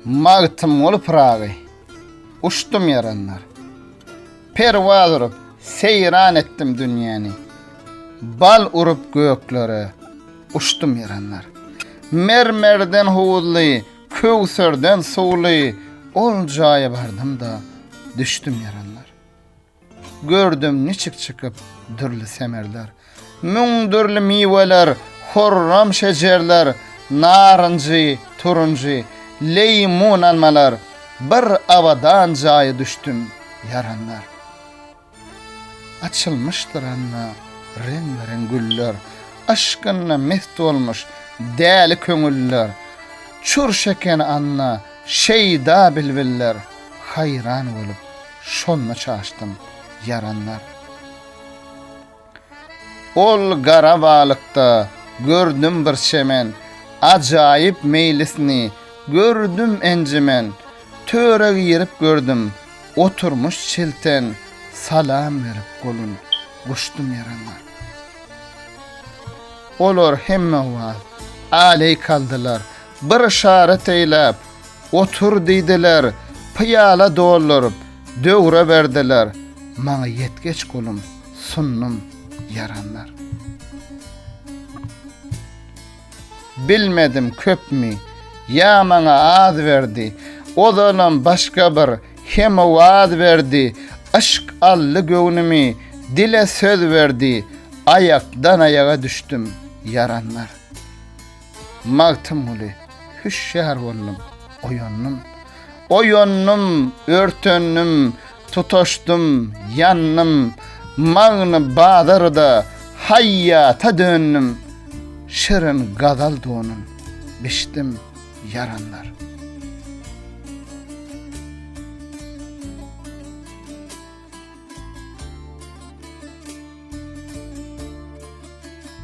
Magtym olup ragy. Uçdum yaranlar. Perwaz urup seyran etdim dünýäni. Bal urup göklere uçdum yaranlar. Mermerden howuzly, köwserden sowly ol jaýa bardym da düşdüm yaranlar. Gördüm niçik çıkıp dürli semerler. Müňdürli miweler, horram şejerler, narıncı, turuncu, leymun almalar. Bir avadan jaýa düşdüm yaranlar. Açılmışdır anna rengarenk güller, aşkınla mest olmuş däli köngüller. Çur şeken anna şeyda bilbiller, hayran olup şonma çaştım yaranlar. Ol gara balıkta gördüm bir şemen, acayip meylisini gördüm encimen. Töregi yerip gördüm, oturmuş çilten, salam verip golun uçdum yaranlar. Olar hemme wal aley kaldılar, bir işaret eýläp otur diýdiler, pyala doldurup döwre berdiler. Maňa yetgeç golum sunnum yaranlar. Bilmedim köpmi, ya maňa az verdi, o zaman başka bir hemme wad verdi. Aşk allı göwnümi dile söz verdi, ayakdan ayağa düştüm yaranlar. Magtym uly hüşşäher boldum, oyonnum, örtönüm, tutoşdum, yannım, magny badarda hayyata döndüm. Şirin gazal donun biçdim yaranlar.